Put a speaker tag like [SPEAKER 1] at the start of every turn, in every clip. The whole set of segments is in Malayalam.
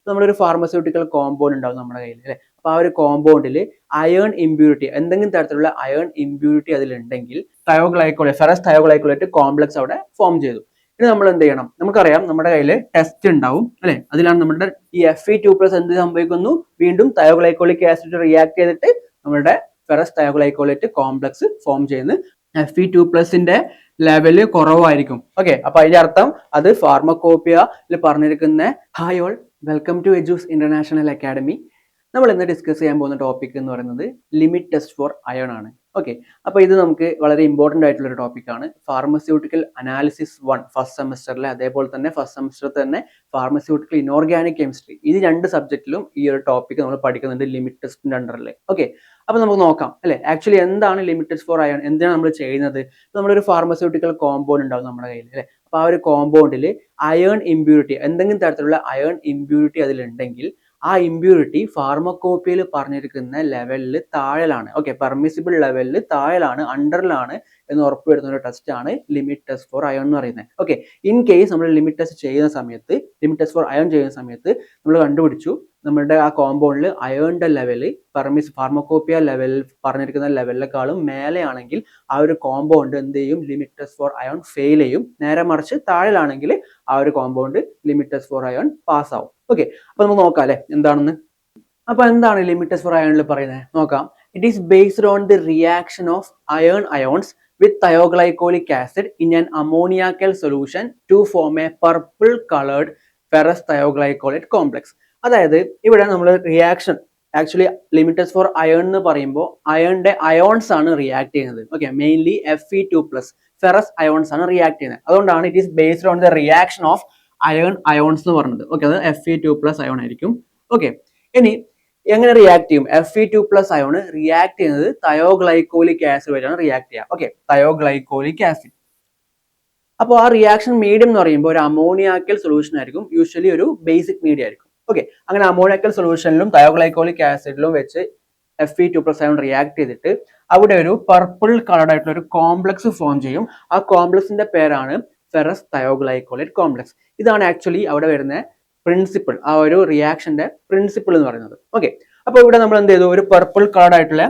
[SPEAKER 1] നമ്മളൊരു ഫാർമസ്യൂട്ടിക്കൽ കോമ്പൗണ്ട് ഉണ്ടാവും നമ്മുടെ കയ്യിൽ അല്ലെ. അപ്പൊ ആ ഒരു കോമ്പൗണ്ടിൽ അയേൺ ഇമ്പ്യൂരിറ്റി എന്തെങ്കിലും തരത്തിലുള്ള iron impurity അതിലുണ്ടെങ്കിൽ തയോഗ്ലൈക്കോളേറ്റ് ferrous thioglycolate complex അവിടെ ഫോം ചെയ്തു. ഇനി നമ്മൾ എന്ത് ചെയ്യണം? നമുക്കറിയാം നമ്മുടെ കയ്യിൽ ടെസ്റ്റ് ഉണ്ടാവും അല്ലെ. അതിലാണ് നമ്മുടെ ഈ Fe2+ എന്ത് സംഭവിക്കുന്നു? വീണ്ടും തയോഗ്ലൈക്കോളിക് ആസിഡ് റിയാക്ട് ചെയ്തിട്ട് നമ്മുടെ ഫെറസ് തയോഗ്ലൈക്കോളേറ്റ് കോംപ്ലക്സ് ഫോം ചെയ്യുന്നു. Fe2+ന്റെ ലെവല് കുറവായിരിക്കും. ഓക്കെ, അപ്പൊ അതിന്റെ അർത്ഥം അത് ഫാർമക്കോപ്പിയയിൽ പറഞ്ഞിരിക്കുന്ന hi all, welcome to Eduz international academy. നമ്മൾ ഇന്ന് ഡിസ്കസ് ചെയ്യാൻ പോകുന്ന ടോപ്പിക് എന്ന് പറയുന്നത് ലിമിറ്റ് ടെസ്റ്റ് ഫോർ അയൺ ആണ്. ഓക്കെ, അപ്പോൾ ഇത് നമുക്ക് വളരെ ഇമ്പോർട്ടൻ്റ് ആയിട്ടുള്ള ഒരു ടോപ്പിക്കാണ്. ഫാർമസ്യൂട്ടിക്കൽ അനാലിസിസ് 1 ഫസ്റ്റ് സെമസ്റ്ററിലെ, അതേപോലെ തന്നെ ഫസ്റ്റ് സെമസ്റ്ററിൽ തന്നെ ഫാർമസ്യൂട്ടിക്കൽ ഇനോർഗാനിക് കെമിസ്ട്രി, ഈ രണ്ട് സബ്ജക്റ്റിലും ഈ ഒരു ടോപ്പിക് നമ്മൾ പഠിക്കുന്നുണ്ട് ലിമിറ്റ് ടെസ്റ്റിന്റെ അണ്ടറിൽ. ഓക്കെ, അപ്പോൾ നമുക്ക് നോക്കാം അല്ലെ ആക്ച്വലി എന്താണ് ലിമിറ്റ് ടെസ്റ്റ് ഫോർ അയൺ, എന്തിനാണ് നമ്മൾ ചെയ്യുന്നത്? നമ്മളൊരു ഫാർമസ്യൂട്ടിക്കൽ കോമ്പൗണ്ട് ഉണ്ടാവും നമ്മുടെ കയ്യിൽ അല്ലെ. അപ്പോൾ ആ ഒരു കോമ്പൗണ്ടിൽ അയേൺ ഇമ്പ്യൂരിറ്റി എന്തെങ്കിലും തരത്തിലുള്ള അയേൺ ഇമ്പ്യൂരിറ്റി അതിലുണ്ടെങ്കിൽ ആ ഇമ്പ്യൂരിറ്റി ഫാർമക്കോപ്പിയിൽ പറഞ്ഞിരിക്കുന്ന ലെവലിൽ താഴെയാണ്, ഓക്കെ, പെർമിസിബിൾ ലെവലിൽ താഴെയാണ്, അണ്ടറിലാണ് എന്ന് ഉറപ്പുവരുന്ന ഒരു ടെസ്റ്റ് ആണ് ലിമിറ്റ് ടെസ്റ്റ് ഫോർ അയൺ എന്ന് പറയുന്നത്. ഓക്കെ, ഇൻ കേസ് നമ്മൾ ലിമിറ്റ് ടെസ്റ്റ് ചെയ്യുന്ന സമയത്ത്, ലിമിറ്റ് ടെസ്റ്റ് ഫോർ അയൺ ചെയ്യുന്ന സമയത്ത് നമ്മൾ കണ്ടുപിടിച്ചു നമ്മുടെ ആ കോമ്പൗണ്ടിൽ അയേണിന്റെ ലെവല് ഫാർമക്കോപ്പിയ ലെവലിൽ പറഞ്ഞിരിക്കുന്ന ലെവലിനെക്കാളും മേലെയാണെങ്കിൽ ആ ഒരു കോമ്പൗണ്ട് എന്ത് ചെയ്യും? Limit test for iron fail ചെയ്യും. നേരെ മറിച്ച് താഴെയാണെങ്കിൽ ആ ഒരു compound limit test for iron pass ആവും. ഓക്കെ, അപ്പൊ നമുക്ക് നോക്കാം അല്ലെ എന്താണെന്ന്. അപ്പൊ എന്താണ് ലിമിറ്റ് ടെസ്റ്റ് ഫോർ അയണിൽ പറയുന്നത് നോക്കാം. It is based on the reaction of iron ions with thioglycolic acid in an ammoniacal solution to form a purple colored ferrous thioglycolate complex. അതായത് ഇവിടെ നമ്മൾ reaction actually limit test for iron എന്ന് പറയുമ്പോൾ അയണിന്റെ അയോൺസ് ആണ് റിയാക്ട് ചെയ്യുന്നത്. Okay, mainly Fe2+ ferrous ions ആണ് റിയാക്ട് ചെയ്യുന്നത്. അതുകൊണ്ടാണ് it is based on the reaction of iron ions എന്ന് പറയുന്നത്. ഓക്കെ, അത് Fe2+ അയോൺ ആയിരിക്കും. ഓക്കെ, ഇനി എങ്ങനെ റിയാക്ട് ചെയ്യും? Fe2+ അയോൺ റിയാക്ട് ചെയ്യുന്നത് തയോഗ്ലൈക്കോളിക് ആസിഡ് വഴിയാണ് റിയാക്ട് ചെയ്യുക. Okay, thioglycolic acid. അപ്പോൾ ആ റിയാക്ഷൻ മീഡിയം എന്ന് പറയുമ്പോൾ ഒരു അമോണിയാക്കൽ സൊല്യൂഷൻ ആയിരിക്കും, യൂഷ്വലി ഒരു ബേസിക് മീഡിയം ആയിരിക്കും. ഓക്കെ, അങ്ങനെ അമോണിയാക്കൽ സൊല്യൂഷനിലും തയോഗ്ലൈക്കോളിക് ആസിഡിലും വെച്ച് Fe2+ അയോൺ റിയാക്ട് ചെയ്തിട്ട് അവിടെ ഒരു പർപ്പിൾ കളർഡ് ആയിട്ടുള്ള ഒരു കോംപ്ലക്സ് ഫോം ചെയ്യും. ആ കോംപ്ലക്സിന്റെ പേരാണ് ഫെറസ് തയോഗ്ലൈക്കോളേറ്റ് കോംപ്ലക്സ്. ഇതാണ് ആക്ച്വലി അവിടെ വരുന്ന പ്രിൻസിപ്പിൾ, ആ ഒരു റിയാക്ഷന്റെ പ്രിൻസിപ്പിൾ എന്ന് പറയുന്നത്. ഓക്കെ, അപ്പോൾ ഇവിടെ നമ്മൾ എന്ത് ചെയ്തു? ഒരു പർപ്പിൾ കളർഡ് ആയിട്ടുള്ള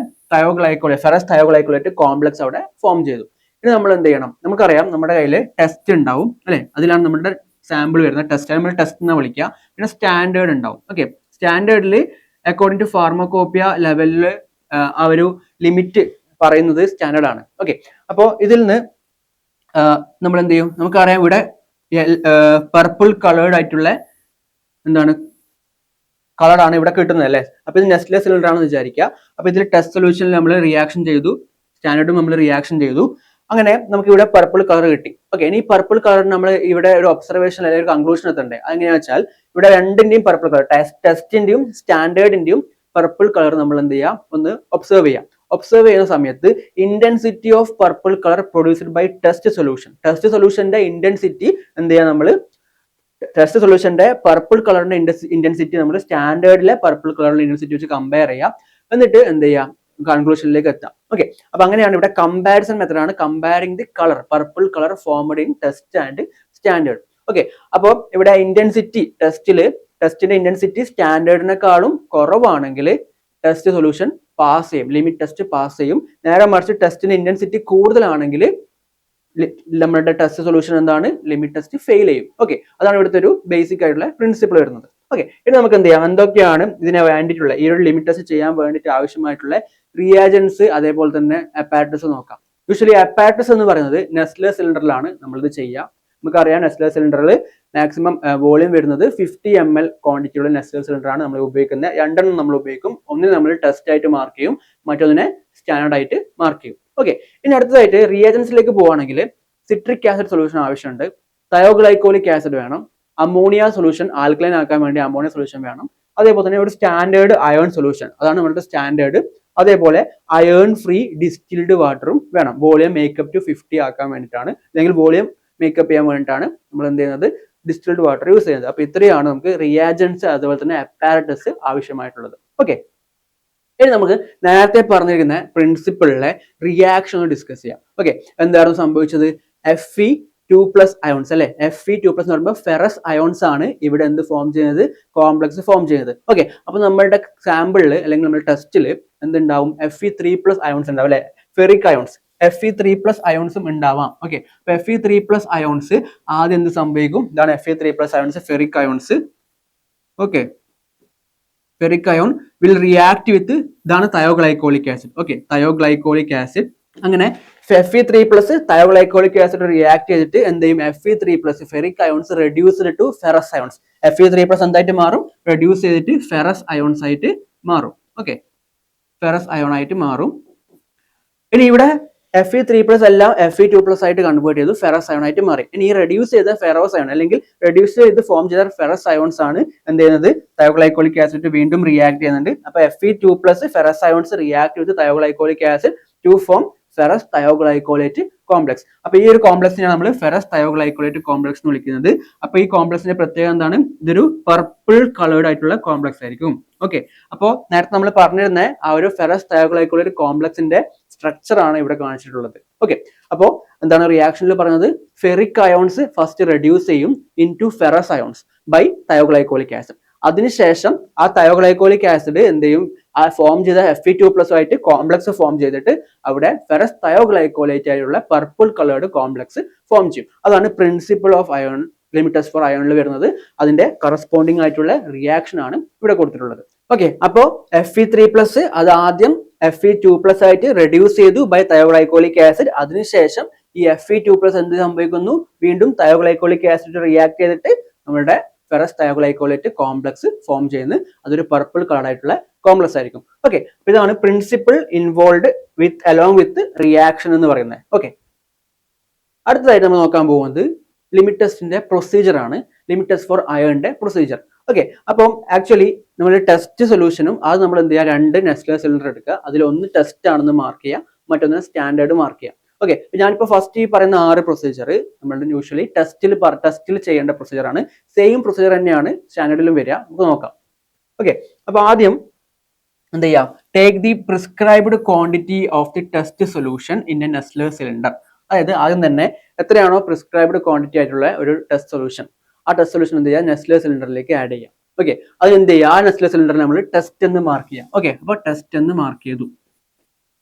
[SPEAKER 1] ഫെറസ് തയോഗ്ലൈക്കോളേറ്റ് കോംപ്ലക്സ് അവിടെ ഫോം ചെയ്തു. ഇനി നമ്മൾ എന്ത് ചെയ്യണം? നമുക്കറിയാം നമ്മുടെ കയ്യിൽ ടെസ്റ്റ് ഉണ്ടാവും അല്ലെ. അതിലാണ് നമ്മുടെ സാമ്പിൾ വരുന്നത്. ടെസ്റ്റ് നമ്മൾ ടെസ്റ്റ് എന്ന് വിളിക്കുക. പിന്നെ സ്റ്റാൻഡേർഡ് ഉണ്ടാവും. ഓക്കെ, സ്റ്റാൻഡേർഡിൽ അക്കോർഡിംഗ് ടു ഫാർമക്കോപ്പിയ ലെവലിൽ ആ ഒരു ലിമിറ്റ് പറയുന്നത് സ്റ്റാൻഡേർഡ് ആണ്. ഓക്കെ, അപ്പോൾ ഇതിൽ നിന്ന് നമ്മൾ എന്ത് ചെയ്യും? നമുക്കറിയാം ഇവിടെ പർപ്പിൾ കളേർഡ് ആയിട്ടുള്ള എന്താണ് കളറാണ് ഇവിടെ കിട്ടുന്നത് അല്ലേ. അപ്പൊ ഇത് നെസ്ലെ സിലിണ്ടർ ആണെന്ന് വിചാരിക്കുക. അപ്പൊ ഇതിൽ ടെസ്റ്റ് സൊല്യൂഷനിൽ നമ്മൾ റിയാക്ഷൻ ചെയ്തു, സ്റ്റാൻഡേർഡും നമ്മൾ റിയാക്ഷൻ ചെയ്തു. അങ്ങനെ നമുക്ക് ഇവിടെ പർപ്പിൾ കളർ കിട്ടി. ഓക്കെ, ഇനി പർപ്പിൾ കളർ നമ്മൾ ഇവിടെ ഒരു ഒബ്സർവേഷൻ അല്ലെങ്കിൽ ഒരു കൺക്ലൂഷൻ എത്തണ്ടേ. അതെങ്ങനെയാ വെച്ചാൽ ഇവിടെ രണ്ടിന്റെയും പർപ്പിൾ കളർ, ടെസ്റ്റിന്റെയും സ്റ്റാൻഡേർഡിന്റെയും പർപ്പിൾ കളർ നമ്മൾ എന്ത് ചെയ്യാം? ഒന്ന് ഒബ്സർവ് ചെയ്യാം. ഒബ്സർവ് ചെയ്യുന്ന സമയത്ത് intensity of purple colour produced by test solution, test സൊല്യൂഷന്റെ ഇന്റൻസിറ്റി എന്ത് ചെയ്യാം? നമ്മൾ ടെസ്റ്റ് സൊല്യൂഷന്റെ പർപ്പിൾ കളറിന്റെ ഇന്റൻസിറ്റി നമ്മൾ സ്റ്റാൻഡേർഡിലെ പർപ്പിൾ കളറിന്റെ ഇന്റൻസിറ്റി വെച്ച് കമ്പയർ ചെയ്യാം. എന്നിട്ട് എന്ത് ചെയ്യാം? കൺക്ലൂഷനിലേക്ക് എത്താം. ഓക്കെ, അപ്പൊ അങ്ങനെയാണ് ഇവിടെ കമ്പാരിസൺ മെത്തഡാണ് comparing the colour, purple colour formed in test and standard. Okay, അപ്പോൾ ഇവിടെ ഇന്റൻസിറ്റി ടെസ്റ്റിന്റെ ഇന്റൻസിറ്റി സ്റ്റാൻഡേർഡിനെക്കാളും കുറവാണെങ്കിൽ ടെസ്റ്റ് സൊല്യൂഷൻ പാസ് ചെയ്യും, ലിമിറ്റ് ടെസ്റ്റ് പാസ് ചെയ്യും. നേരെ മറിച്ച് ടെസ്റ്റിന്റെ ഇന്റൻസിറ്റി കൂടുതലാണെങ്കിൽ നമ്മുടെ ടെസ്റ്റ് സൊല്യൂഷൻ എന്താണ്? ലിമിറ്റ് ടെസ്റ്റ് ഫെയിൽ ചെയ്യും. ഓക്കെ, അതാണ് ഇവിടുത്തെ ഒരു ബേസിക് ആയിട്ടുള്ള പ്രിൻസിപ്പിൾ വരുന്നത്. ഓക്കെ, ഇനി നമുക്ക് എന്ത് ചെയ്യാം? എന്തൊക്കെയാണ് ഇതിനെ വേണ്ടിയിട്ടുള്ള ഈ ഒരു ലിമിറ്റ് ടെസ്റ്റ് ചെയ്യാൻ വേണ്ടിയിട്ട് ആവശ്യമായിട്ടുള്ള റിയാജൻസ്, അതേപോലെ തന്നെ അപ്പാരറ്റസ് നോക്കാം. യൂഷ്വലി അപ്പാരറ്റസ് എന്ന് പറയുന്നത് നെസ്ലെ സിലിണ്ടറിലാണ് നമ്മളിത് ചെയ്യുക. നമുക്കറിയാം നെസ്ലെ സിലിണ്ടറിൽ മാക്സിമം വോളിയം വരുന്നത് 50 ml ക്വാണ്ടിറ്റിയുള്ള നെസ്ലെ സിലിണ്ടർ ആണ് നമ്മൾ ഉപയോഗിക്കുന്നത്. രണ്ടെണ്ണം നമ്മൾ ഉപയോഗിക്കും. ഒന്നിനെ നമ്മൾ ടെസ്റ്റ് ആയിട്ട് മാർക്ക് ചെയ്യും, മറ്റൊന്നിനെ സ്റ്റാൻഡേർഡ് ആയിട്ട് മാർക്ക് ചെയ്യും. ഓക്കെ, ഇനി അടുത്തതായിട്ട് റിയാജൻസിലേക്ക് പോവുകയാണെങ്കിൽ സിട്രിക് ആസിഡ് സൊല്യൂഷൻ ആവശ്യമുണ്ട്, തയോഗ്ലൈക്കോളിക് ആസിഡ് വേണം, അമോണിയ സൊല്യൂഷൻ ആൽക്കലൈൻ ആക്കാൻ വേണ്ടി അമോണിയ സൊല്യൂഷൻ വേണം, അതേപോലെ തന്നെ ഒരു സ്റ്റാൻഡേർഡ് അയേൺ സൊല്യൂഷൻ, അതാണ് നമ്മുടെ സ്റ്റാൻഡേർഡ്. അതേപോലെ അയേൺ ഫ്രീ ഡിസ്റ്റിൽഡ് വാട്ടറും വേണം, വോളിയം മേക്കപ്പ് ടു 50 ആക്കാൻ വേണ്ടിയിട്ടാണ്, അല്ലെങ്കിൽ വോളിയം മേക്കപ്പ് ചെയ്യാൻ വേണ്ടിയിട്ടാണ് നമ്മൾ എന്ത് ചെയ്യുന്നത്? ഡിസ്റ്റിൽഡ് വാട്ടർ യൂസ് ചെയ്യുന്നത്. അപ്പൊ ഇത്രയാണ് നമുക്ക് റിയാജൻസ് അതുപോലെ തന്നെ അപ്പാരറ്റസ് ആവശ്യമായിട്ടുള്ളത്. ഓക്കെ, ഇനി നമുക്ക് നേരത്തെ പറഞ്ഞിരിക്കുന്ന പ്രിൻസിപ്പിളിലെ റിയാക്ഷൻ ഡിസ്കസ് ചെയ്യാം. ഓക്കെ, എന്തായിരുന്നു സംഭവിച്ചത്? 2+ അയോൺസ് അല്ലെ. Fe2+ എന്ന് പറയുമ്പോൾ ഫെറസ് അയോൺസ് ആണ് ഇവിടെ എന്ത് ഫോം ചെയ്യുന്നത്, കോംപ്ലക്സ് ഫോം ചെയ്യുന്നത്. ഓക്കെ, അപ്പൊ നമ്മുടെ സാമ്പിളിൽ അല്ലെങ്കിൽ നമ്മുടെ ടെസ്റ്റിൽ എന്തുണ്ടാവും, Fe3+ അയോൺസ് ഉണ്ടാവും അല്ലെ, ഫെറിക് അയോൺസ്. Fe3+ അയോൺസും ഉണ്ടാവാം. ഓക്കെ, അപ്പൊ Fe3+ അയോൺസ് ആദ്യം എന്ത് സംഭവിക്കും, ഇതാണ് Fe3+ ions, ferric ions. Okay, ferric ion will react with, ഇതാണ് thioglycolic acid. Okay, thioglycolic acid. അങ്ങനെ Fe3+ തയോഗ്ലൈക്കോളിക് ആസിഡ് റിയാക്ട് ചെയ്തിട്ട് എന്ത് ചെയ്യും, Fe3+ ferric ions reduced to ferrous ions. Fe3+ എന്തായിട്ട് മാറും, റെഡ്യൂസ് ചെയ്തിട്ട് ഫെറസ് അയോൺസ് ആയിട്ട് മാറും. ഓക്കെ, ഫെറസ് അയോൺ ആയിട്ട് മാറും. ഇനി ഇവിടെ Fe3+ എല്ലാം Fe2+ ആയിട്ട് കൺവേർട്ട് ചെയ്തു, ഫെറസ് അയോൺ ആയിട്ട് മാറി. ഇനി ഈ റെഡ്യൂസ് ചെയ്ത ഫെറോസ് അയോൺ അല്ലെങ്കിൽ റെഡ്യൂസ് ചെയ്ത് ഫോം ചെയ്ത ഫെറസ് അയോൺസ് ആണ് എന്ത് ചെയ്യുന്നത്, തയോഗ്ലൈക്കോളിക് ആസിഡ് വീണ്ടും റിയാക്ട് ചെയ്യുന്നുണ്ട്. അപ്പൊ Fe2+ ferrous ions react with thioglycolic acid to form ferrous thioglycolate complex. അപ്പൊ ഈ ഒരു കോംപ്ലക്സിനെ നമ്മൾ ഫെറസ് തയോഗ്ലൈക്കോളേറ്റ് കോംപ്ലക്സ് എന്ന് വിളിക്കുന്നത്. അപ്പൊ ഈ കോംപ്ലക്സിന്റെ പ്രത്യേകത എന്താണ്, ഇതൊരു പർപ്പിൾ കളേർഡ് ആയിട്ടുള്ള കോംപ്ലക്സ് ആയിരിക്കും. ഓക്കെ, അപ്പോൾ നേരത്തെ നമ്മൾ പറഞ്ഞിരുന്ന ആ ഒരു ഫെറസ് തയോഗ്ലൈക്കോളേറ്റ് കോംപ്ലക്സിന്റെ സ്ട്രക്ചർ ആണ് ഇവിടെ കാണിച്ചിട്ടുള്ളത്. ഓക്കെ, അപ്പോ എന്താണ് റിയാക്ഷനിൽ പറയുന്നത്, ഫെറിക് അയോൺസ് ഫസ്റ്റ് റെഡ്യൂസ് ചെയ്യും into ferrous ions by thioglycolic acid. അതിനുശേഷം ആ തയോഗ്ലൈക്കോളിക് ആസിഡ് എന്ത് ചെയ്യും, ആ ഫോം ചെയ്ത Fe2+ ആയിട്ട് കോംപ്ലക്സ് ഫോം ചെയ്തിട്ട് അവിടെ ഫെറസ് തയോഗ്ലൈക്കോലേറ്റ് ആയിട്ടുള്ള പർപ്പിൾ കളേർഡ് കോംപ്ലക്സ് ഫോം ചെയ്യും. അതാണ് പ്രിൻസിപ്പിൾ ഓഫ് അയോൺ ലിമിറ്റസ് ഫോർ അയോണിൽ വരുന്നത്. അതിന്റെ കറസ്പോണ്ടിങ് ആയിട്ടുള്ള റിയാക്ഷൻ ആണ് ഇവിടെ കൊടുത്തിട്ടുള്ളത്. ഓക്കെ, അപ്പോ Fe3+ അത് ആദ്യം Fe2+ ആയിട്ട് റെഡ്യൂസ് ചെയ്തു ബൈ തയോഗ്ലൈക്കോളിക് ആസിഡ്. അതിനുശേഷം ഈ Fe2+ എന്ത് സംഭവിക്കുന്നു, വീണ്ടും തയോഗ്ലൈക്കോളിക് ആസിഡ് റിയാക്ട് ചെയ്തിട്ട് നമ്മുടെ ഫെറസ് തയോഗ്ലൈക്കോലേറ്റ് കോംപ്ലക്സ് ഫോം ചെയ്യുന്നു. അതൊരു പർപ്പിൾ കളർ ആയിട്ടുള്ള കോംപ്ലക്സ് ആയിരിക്കും. ഓക്കെ, ഇതാണ് principle involve with along with reaction എന്ന് പറയുന്നത്. ഓക്കെ, അടുത്തതായിട്ട് നമ്മൾ നോക്കാൻ പോകുന്നത് ലിമിറ്റ് ടെസ്റ്റിന്റെ പ്രൊസീജിയർ ആണ്, ലിമിറ്റ് ടെസ്റ്റ് ഫോർ അയണിന്റെ പ്രൊസീജിയർ. ഓക്കെ, അപ്പം ആക്ച്വലി നമ്മൾ ടെസ്റ്റ് സൊല്യൂഷനും അത് നമ്മൾ എന്ത് ചെയ്യുക, 2 നെസ്ലെ സിലിണ്ടർ എടുക്കുക, അതിൽ ഒന്ന് ടെസ്റ്റ് ആണെന്ന് മാർക്ക് ചെയ്യുക, മറ്റൊന്ന് സ്റ്റാൻഡേർഡ് മാർക്ക് ചെയ്യുക. ഓക്കെ, ഞാനിപ്പോൾ ഫസ്റ്റ് ഈ പറയുന്ന 6 പ്രൊസീജിയർ നമ്മൾ യൂഷ്വലി ടെസ്റ്റിൽ ചെയ്യേണ്ട പ്രൊസീജിയർ ആണ്. സെയിം പ്രൊസീജിയർ തന്നെയാണ് സ്റ്റാൻഡേർഡിലും വരിക. നമുക്ക് നോക്കാം. ഓക്കെ, അപ്പൊ ആദ്യം എന്ത് ചെയ്യാം, take the prescribed quantity of the test solution in A Nestle cylinder. അതായത് ആദ്യം തന്നെ എത്രയാണോ പ്രിസ്ക്രൈബ്ഡ് ക്വാണ്ടിറ്റി ആയിട്ടുള്ള ഒരു ടെസ്റ്റ് സൊല്യൂഷൻ, ആ ടെസ്റ്റ് സൊല്യൂഷൻ എന്ത് ചെയ്യുക, നെസ്ലെ സിലിണ്ടറിലേക്ക് ആഡ് ചെയ്യാം. ഓക്കെ, അത് എന്ത് ചെയ്യുക, ആ നെസ്ലെ സിലിണ്ടറിൽ നമ്മൾ ടെസ്റ്റ് എന്ന് മാർക്ക് ചെയ്യാം. ഓക്കെ, അപ്പോൾ ടെസ്റ്റ് എന്ന് മാർക്ക് ചെയ്തു.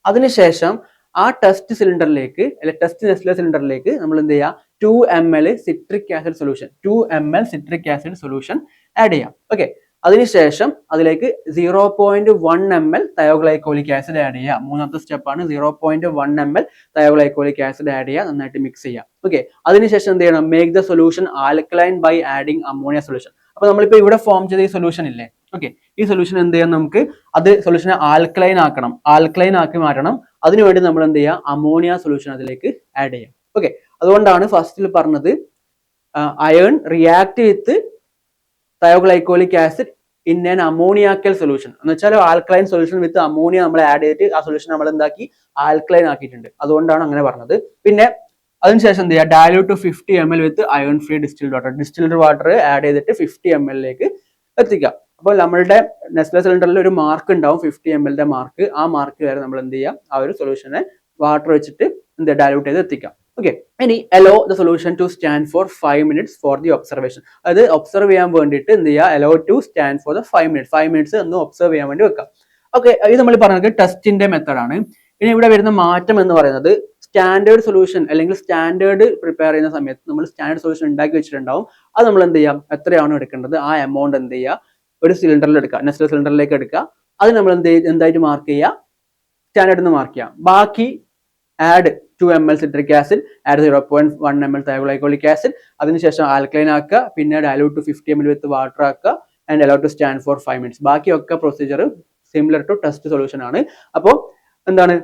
[SPEAKER 1] അതിനുശേഷം ആ ടെസ്റ്റ് സിലിണ്ടറിലേക്ക് ടെസ്റ്റ് നെസ്ലെ സിലിണ്ടറിലേക്ക് നമ്മൾ എന്ത് ചെയ്യുക, 2 ml citric acid solution 2 ml citric acid solution add ചെയ്യാം. ഓക്കെ, അതിനുശേഷം അതിലേക്ക് 0.1 ml തയോഗ്ലൈക്കോളിക് ആസിഡ് ആഡ് ചെയ്യുക. മൂന്നാമത്തെ സ്റ്റെപ്പാണ് 0.1 ml തയോഗ്ലൈക്കോളിക് ആസിഡ് ആഡ് ചെയ്യുക, നന്നായിട്ട് മിക്സ് ചെയ്യുക. ഓക്കെ, അതിനുശേഷം എന്ത് ചെയ്യണം, make the solution alkaline by adding ammonia solution. അപ്പൊ നമ്മളിപ്പോ ഇവിടെ ഫോം ചെയ്ത ഈ സൊല്യൂഷൻ ഇല്ലേ, ഓക്കെ, ഈ സൊല്യൂഷൻ എന്ത് ചെയ്യാം, നമുക്ക് അത് സൊല്യൂഷനെ ആൽക്കലൈൻ ആക്കണം, ആൽക്കലൈൻ ആക്കി മാറ്റണം. അതിനുവേണ്ടി നമ്മൾ എന്ത് ചെയ്യുക, അമോണിയ സൊല്യൂഷൻ അതിലേക്ക് ആഡ് ചെയ്യാം. ഓക്കെ, അതുകൊണ്ടാണ് ഫസ്റ്റിൽ പറഞ്ഞത് iron react with thioglycolic acid in an ammoniacal solution എന്ന് വെച്ചാൽ ആൽക്കലൈൻ സൊല്യൂഷൻ വിത്ത് അമോണിയ നമ്മൾ ആഡ് ചെയ്തിട്ട് ആ സൊല്യൂഷൻ നമ്മൾ എന്താക്കി, ആൽക്കലൈൻ ആക്കിയിട്ടുണ്ട്. അതുകൊണ്ടാണ് അങ്ങനെ പറഞ്ഞത്. പിന്നെ അതിനുശേഷം എന്ത് ചെയ്യുക, ഡയലൂട്ട് 50 ml വിത്ത് iron free distilled water add ചെയ്തിട്ട് 50 ml എത്തിക്കുക. അപ്പോൾ നമ്മളുടെ നെസ്ലെ സിലിണ്ടറിൽ ഒരു മാർക്ക് ഉണ്ടാവും, 50 ml മാർക്ക്. ആ മാർക്ക് വരെ നമ്മൾ എന്ത് ചെയ്യാം, ആ ഒരു സൊല്യൂഷനെ വാട്ടർ വെച്ചിട്ട് എന്ത് ഡയലൂട്ട് ചെയ്ത് എത്തിക്കാം. ഓക്കെ, ഇനി allow the solution to stand for 5 minutes for the observation. അതായത് ഒബ്സർവ് ചെയ്യാൻ വേണ്ടിയിട്ട് എന്ത് ചെയ്യുക, allow to stand for the 5 minutes ഒന്ന് ഒബ്സർവ് ചെയ്യാൻ വേണ്ടി വെക്കാം. ഓക്കെ, ഇത് നമ്മൾ പറഞ്ഞത് ടെസ്റ്റിന്റെ മെത്തഡാണ്. ഇനി ഇവിടെ വരുന്ന മാറ്റം എന്ന് പറയുന്നത് സ്റ്റാൻഡേർഡ് സൊല്യൂഷൻ അല്ലെങ്കിൽ സ്റ്റാൻഡേർഡ് പ്രിപ്പയർ ചെയ്യുന്ന സമയത്ത് നമ്മൾ സ്റ്റാൻഡേർഡ് സൊല്യൂഷൻ ഉണ്ടാക്കി വെച്ചിട്ടുണ്ടാവും. അത് നമ്മൾ എന്ത് ചെയ്യാം, എത്രയാണോ എടുക്കേണ്ടത് ആ എമൗണ്ട് എന്ത് ചെയ്യുക, ഒരു സിലിണ്ടറിൽ എടുക്കുക, നെസ്ലെ സിലിണ്ടറിലേക്ക് എടുക്കുക. അത് നമ്മൾ എന്തായിട്ട് മാർക്ക് ചെയ്യുക, സ്റ്റാൻഡേർഡ് എന്ന് മാർക്ക് ചെയ്യാം. ബാക്കി add 2 ml citric acid, add 0.1 ml thioglycolic acid, അതിനുശേഷം ആൽക്കലൈൻ ആക്കുക, പിന്നെ ഡയലൂട്ട് 50 ml വിത്ത് വാട്ടർ ആക്കുക, and allow to stand for 5 minutes. ബാക്കിയൊക്കെ procedure similar to test solution ആണ്. അപ്പോൾ എന്താണ്,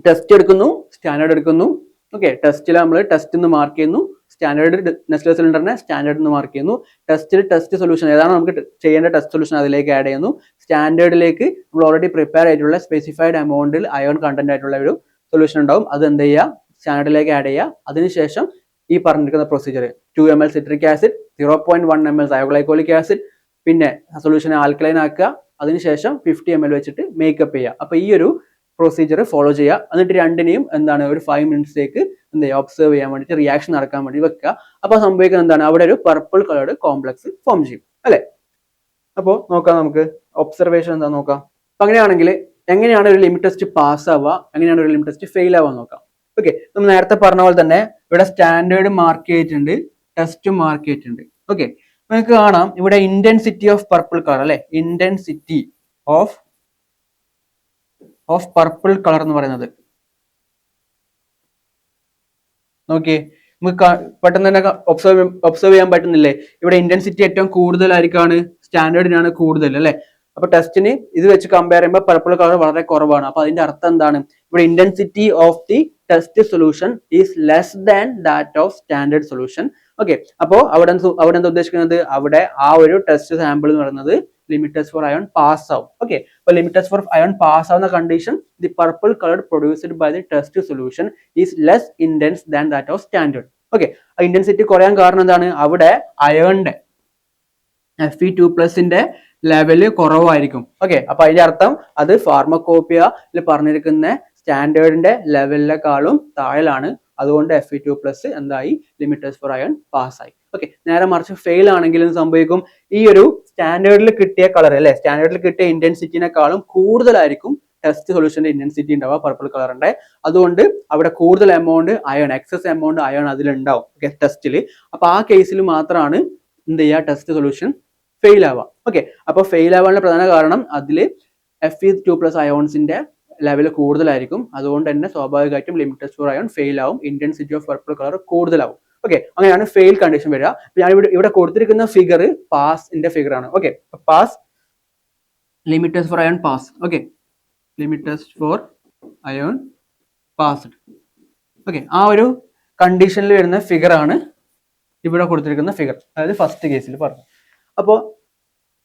[SPEAKER 1] ടെസ്റ്റ് എടുക്കുന്നു, സ്റ്റാൻഡേർഡ് എടുക്കുന്നു. ഓക്കെ, ടെസ്റ്റിൽ നമ്മൾ ടെസ്റ്റ് എന്ന് മാർക്ക് ചെയ്യുന്നു, സ്റ്റാൻഡേർഡ് നെസ്ലെ സിലിണ്ടറിനെ സ്റ്റാൻഡേർഡ് എന്ന് മാർക്ക് ചെയ്യുന്നു. ടെസ്റ്റിൽ ടെസ്റ്റ് സൊല്യൂഷൻ ഏതാണോ നമുക്ക് ചെയ്യേണ്ട ടെസ്റ്റ് സൊല്യൂഷൻ അതിലേക്ക് ആഡ് ചെയ്യുന്നു. സ്റ്റാൻഡേർഡിലേക്ക് നമ്മൾ ഓൾറെഡി പ്രിപ്പയർ ആയിട്ടുള്ള സ്പെസിഫൈഡ് എമൗണ്ടിൽ അയൺ കണ്ടന്റ് ആയിട്ടുള്ള ഒരു സൊല്യൂഷൻ ഉണ്ടാവും, അത് എന്ത് ചെയ്യുക, സ്റ്റാൻഡേർഡിലേക്ക് ആഡ് ചെയ്യുക. അതിനുശേഷം ഈ പറഞ്ഞിരിക്കുന്ന procedure 2 ml citric acid, 0.1 ml thioglycolic acid, പിന്നെ സൊല്യൂഷനെ ആൽക്കലൈൻ ആക്കുക. അതിനുശേഷം 50 ml വെച്ചിട്ട് മേക്കപ്പ് ചെയ്യുക. അപ്പൊ ഈ ഒരു പ്രൊസീജിയർ ഫോളോ ചെയ്യുക. എന്നിട്ട് രണ്ടിനെയും എന്താണ് ഒരു 5 മിനിറ്റ്സിലേക്ക് എന്ത് ചെയ്യുക, ഒബ്സർവ് ചെയ്യാൻ വേണ്ടിയിട്ട് റിയാക്ഷൻ നടക്കാൻ വേണ്ടി വെക്കുക. അപ്പോൾ സംഭവിക്കുന്നത് എന്താണ്, അവിടെ ഒരു പർപ്പിൾ കളർഡ് കോംപ്ലക്സ് ഫോം ചെയ്യും അല്ലെ. അപ്പോൾ നോക്കാം, നമുക്ക് ഒബ്സർവേഷൻ എന്താ നോക്കാം. അപ്പൊ അങ്ങനെയാണെങ്കിൽ എങ്ങനെയാണ് ഒരു ലിമിറ്റ് ടെസ്റ്റ് പാസ് ആവുക, എങ്ങനെയാണ് ഒരു ലിമിറ്റ് ടെസ്റ്റ് ഫെയിൽ ആവുക നോക്കാം. ഓക്കെ, നമ്മൾ നേരത്തെ പറഞ്ഞ പോലെ തന്നെ ഇവിടെ സ്റ്റാൻഡേർഡ് മാർക്ക് ചെയ്തിട്ടുണ്ട്, ടെസ്റ്റ് മാർക്ക് ചെയ്തിട്ടുണ്ട്. ഓക്കെ, നിങ്ങൾക്ക് കാണാം ഇവിടെ ഇന്റൻസിറ്റി ഓഫ് പർപ്പിൾ കളർ അല്ലെ, ഇന്റൻസിറ്റി ഓഫ് പർപ്പിൾ കളർ എന്ന് പറയുന്നത് നോക്കിയേ, നമുക്ക് പെട്ടെന്ന് തന്നെ ഒബ്സർവ് ചെയ്യാൻ പറ്റുന്നില്ലേ, ഇവിടെ ഇന്റൻസിറ്റി ഏറ്റവും കൂടുതലായിരിക്കാണ് സ്റ്റാൻഡേർഡിനാണ് കൂടുതൽ അല്ലെ. അപ്പൊ ടെസ്റ്റിന് ഇത് വെച്ച് കമ്പയർ ചെയ്യുമ്പോൾ പർപ്പിൾ കളർ വളരെ കുറവാണ്. അപ്പൊ അതിന്റെ അർത്ഥം എന്താണ്, ഇവിടെ intensity of the test solution is less than that of standard solution. Okay, അപ്പോൾ അവിടെ എന്താ ഉദ്ദേശിക്കുന്നത്, അവിടെ ആ ഒരു ടെസ്റ്റ് സാമ്പിൾ എന്ന് പറയുന്നത് limit test for ion pass ആവും. ഓക്കെ, അപ്പോൾ limit test for ion pass ആവുന്ന condition the purple colour produced by the test solution is less intense than that of standard. Okay, ആ ഇന്റൻസിറ്റി കുറയാൻ കാരണം എന്താണ്, അവിടെ അയോണിന്റെ Fe2+ ലെവല് കുറവായിരിക്കും. ഓക്കെ, അപ്പൊ അതിന്റെ അർത്ഥം അത് ഫാർമക്കോപ്പിയയിൽ പറഞ്ഞിരിക്കുന്ന സ്റ്റാൻഡേർഡിന്റെ ലെവലിനെക്കാളും താഴെയാണ്. അതുകൊണ്ട് Fe2+ എന്തായി, ലിമിറ്റ് ടെസ്റ്റ് ഫോർ അയോൺ പാസ്സായി. ഓക്കെ, നേരെ മറിച്ച് ഫെയിൽ ആണെങ്കിലും സംഭവിക്കും, ഈ ഒരു സ്റ്റാൻഡേർഡിൽ കിട്ടിയ കളർ അല്ലെ, സ്റ്റാൻഡേർഡിൽ കിട്ടിയ ഇന്റൻസിറ്റിനെക്കാളും കൂടുതലായിരിക്കും ടെസ്റ്റ് സൊല്യൂഷന്റെ ഇന്റൻസിറ്റി ഉണ്ടാവുക പർപ്പിൾ കളറിന്റെ. അതുകൊണ്ട് അവിടെ കൂടുതൽ amount ion, excess amount ion അതിലുണ്ടാവും ടെസ്റ്റിൽ. അപ്പൊ ആ കേസിൽ മാത്രമാണ് എന്ത് ചെയ്യുക, ടെസ്റ്റ് സൊല്യൂഷൻ ഫെയിൽ ആവുക. ഓക്കെ, അപ്പൊ ഫെയിൽ ആവാനുള്ള പ്രധാന കാരണം അതിൽ Fe2+ അയോൺസിന്റെ ലെവൽ കൂടുതലായിരിക്കും. അതുകൊണ്ട് തന്നെ സ്വാഭാവികമായിട്ടും limit test for ion fail ആവും, ഇന്റൻസിറ്റി ഓഫ് പർപ്പിൾ കളർ കൂടുതലാവും. ഓക്കെ, അങ്ങനെയാണ് ഫെയിൽ കണ്ടീഷൻ വരിക. ഞാൻ ഇവിടെ കൊടുത്തിരിക്കുന്ന ഫിഗർ പാസിന്റെ ഫിഗർ ആണ്. Okay, pass limit test for ion pass. Okay, limit test for ion passed. Okay, ആ ഒരു കണ്ടീഷനിൽ വരുന്ന ഫിഗർ ആണ് ഇവിടെ കൊടുത്തിരിക്കുന്ന ഫിഗർ, അതായത് ഫസ്റ്റ് കേസിൽ പറഞ്ഞു. അപ്പോൾ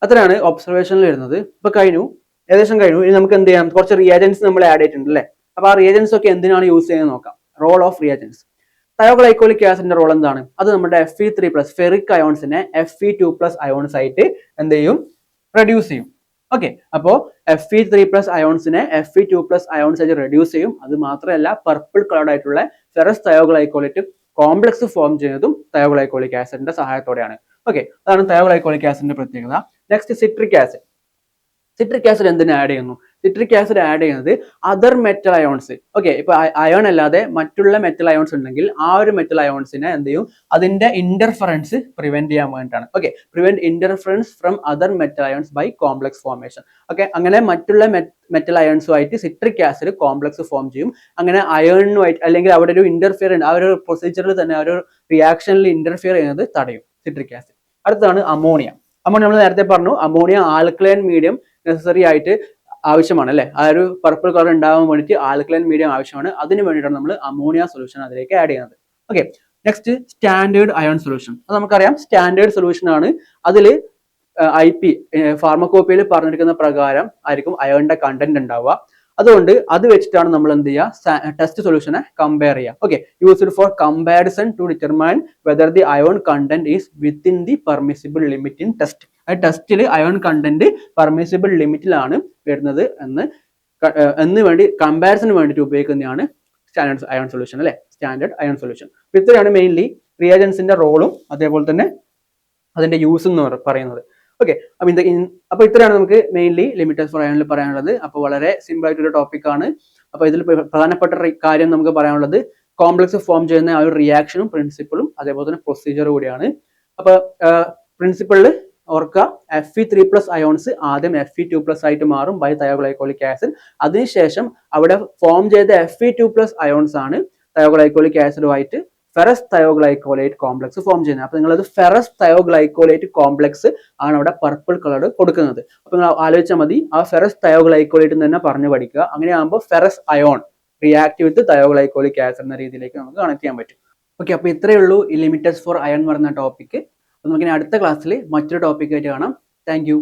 [SPEAKER 1] അത്രയാണ് ഒബ്സർവേഷനിൽ വരുന്നത്. ഇപ്പൊ കഴിഞ്ഞു, ഏകദേശം കഴിഞ്ഞു. ഇനി നമുക്ക് എന്ത് ചെയ്യാം, കുറച്ച് റിയാജൻസ് നമ്മൾ ആഡ് ചെയ്തിട്ടുണ്ട് അല്ലേ. അപ്പൊ ആ റിയാജൻസ് ഒക്കെ എന്തിനാണ് യൂസ് ചെയ്യുന്നത് നോക്കാം. Role of reagents. തയോഗ്ലൈക്കോളിക് ആസിഡിന്റെ റോൾ എന്താണ്, അത് നമ്മുടെ Fe3+ ഫെറിക് അയോൺസിനെ Fe2+ അയോൺസ് ആയിട്ട് എന്ത് ചെയ്യും, റെഡ്യൂസ് ചെയ്യും. ഓക്കെ, അപ്പോ Fe3+ അയോൺസിനെ Fe2+ അയോൺസ് ആയിട്ട് റെഡ്യൂസ് ചെയ്യും. അത് മാത്രമല്ല പർപ്പിൾ കളർഡ് ആയിട്ടുള്ള ഫെറസ് തയോഗ്ലൈക്കോളേറ്റ് കോംപ്ലക്സ് ഫോം ചെയ്യുന്നതും തയോഗ്ലൈക്കോളിക് ആസിഡിന്റെ സഹായത്തോടെയാണ്. ഓക്കെ, അതാണ് തയോഗ്ലൈക്കോളിക് ആസിഡിന്റെ പ്രത്യേകത. Next citric acid. Citric acid എന്തിനു ആഡ് ചെയ്യുന്നു, സിട്രിക് ആസിഡ് ആഡ് ചെയ്യുന്നത് അതർ മെറ്റൽ അയോൺസ്. ഓക്കെ, ഇപ്പൊ അയോൺ അല്ലാതെ മറ്റുള്ള മെറ്റൽ അയോൺസ് ഉണ്ടെങ്കിൽ ആ ഒരു മെറ്റൽ അയോൺസിനെ എന്ത് ചെയ്യും, അതിന്റെ ഇന്റർഫറൻസ് പ്രിവെന്റ് ചെയ്യാൻ വേണ്ടിയിട്ടാണ്. Okay, prevent interference from other metal ions by complex formation. Okay, അങ്ങനെ മറ്റുള്ള മെറ്റൽ അയോൺസുമായിട്ട് സിട്രിക് ആസിഡ് കോംപ്ലക്സ് ഫോം ചെയ്യും. അങ്ങനെ അയോണുമായിട്ട് അല്ലെങ്കിൽ അവിടെ ഒരു ഇന്റർഫിയർ ഉണ്ട്, ആ ഒരു പ്രൊസീജിയറിൽ തന്നെ ആ ഒരു റിയാക്ഷനിൽ ഇന്റർഫിയർ ചെയ്യുന്നത് തടയും സിട്രിക് ആസിഡ്. അടുത്താണ് അമോണിയ. അമോണിയ നമ്മൾ നേരത്തെ പറഞ്ഞു, അമോണിയ ആൽക്കലൈൻ മീഡിയം നെസസറി ആയിട്ട് ആവശ്യമാണ് അല്ലെ, ആ ഒരു പർപ്പിൾ കളർ ഉണ്ടാവാൻ വേണ്ടിയിട്ട് ആൽക്കലൈൻ മീഡിയം ആവശ്യമാണ്. അതിന് വേണ്ടിയിട്ടാണ് നമ്മൾ അമോണിയ സൊല്യൂഷൻ അതിലേക്ക് ആഡ് ചെയ്യുന്നത്. Okay, next standard iron solution. അത് നമുക്കറിയാം സ്റ്റാൻഡേർഡ് സൊല്യൂഷൻ ആണ്. അതിൽ IP ഫാർമക്കോപ്പിയയിൽ പറഞ്ഞിരിക്കുന്ന പ്രകാരം ആയിരിക്കും അയോണിന്റെ കണ്ടന്റ് ഉണ്ടാവുക. അതുകൊണ്ട് അത് വെച്ചിട്ടാണ് നമ്മൾ എന്ത് ചെയ്യുക, ടെസ്റ്റ് സൊല്യൂഷനെ കമ്പയർ ചെയ്യുക. Okay, used for comparison to determine whether the iron content is within the permissible limit in test. ടെസ്റ്റിൽ അയോൺ കണ്ടന്റ് പെർമിസിബിൾ ലിമിറ്റിലാണ് വരുന്നത് എന്ന് വേണ്ടി കമ്പാരിസന് വേണ്ടിയിട്ട് ഉപയോഗിക്കുന്നതാണ് സ്റ്റാൻഡേർഡ് അയോൺ സൊല്യൂഷൻ അല്ലെ, സ്റ്റാൻഡേർഡ് അയോൺ സൊല്യൂഷൻ. അപ്പൊ ഇത്രയാണ് മെയിൻലി റിയാജൻസിന്റെ റോളും അതേപോലെ തന്നെ അതിന്റെ യൂസും എന്ന് പറയുന്നത്. ഓക്കെ, അപ്പൊ ഇത്രയാണ് നമുക്ക് മെയിൻലി ലിമിറ്റ് ടെസ്റ്റ് ഫോർ അയോണിൽ പറയാനുള്ളത്. അപ്പോൾ വളരെ സിമ്പിൾ ആയിട്ടൊരു ടോപ്പിക് ആണ്. അപ്പൊ ഇതിൽ പ്രധാനപ്പെട്ട കാര്യം നമുക്ക് പറയാനുള്ളത് കോംപ്ലക്സ് ഫോം ചെയ്യുന്ന ആ ഒരു റിയാക്ഷനും പ്രിൻസിപ്പിളും അതേപോലെ തന്നെ പ്രൊസീജിയർ കൂടിയാണ്. അപ്പൊ പ്രിൻസിപ്പിളിൽ ഓർക്കുക, Fe3+ അയോൺസ് ആദ്യം Fe2+ ആയിട്ട് മാറും ബൈ തയോഗ്ലൈക്കോളിക് ആസിഡ്. അതിനുശേഷം അവിടെ ഫോം ചെയ്ത Fe2+ അയോൺസ് ആണ് തയോഗ്ലൈക്കോളിക് ആസിഡുമായിട്ട് ഫെറസ് തയോഗ്ലൈക്കോലേറ്റ് കോംപ്ലക്സ് ഫോം ചെയ്യുന്നത്. അപ്പൊ നിങ്ങളത് ഫെറസ് തയോഗ്ലൈക്കോലേറ്റ് കോംപ്ലക്സ് ആണ് അവിടെ പർപ്പിൾ കളർ കൊടുക്കുന്നത്. അപ്പൊ നിങ്ങൾ ആലോചിച്ചാൽ മതി, ആ ഫെറസ് തയോഗ്ലൈക്കോലേറ്റ് തന്നെ പറഞ്ഞു പഠിക്കുക. അങ്ങനെയാകുമ്പോൾ ferrous ion react with thioglycolic acid എന്ന രീതിയിലേക്ക് നമുക്ക് കണക്ട് ചെയ്യാൻ പറ്റും. ഓക്കെ, അപ്പൊ ഇത്രയേ ഉള്ളൂ ഈ ലിമിറ്റ് ടെസ്റ്റ് ഫോർ അയൺ എന്ന് പറയുന്ന ടോപ്പിക്. നമുക്ക് ഇനി അടുത്ത ക്ലാസ്സിൽ മറ്റൊരു ടോപ്പിക് ആയിട്ട് കാണാം. Thank you.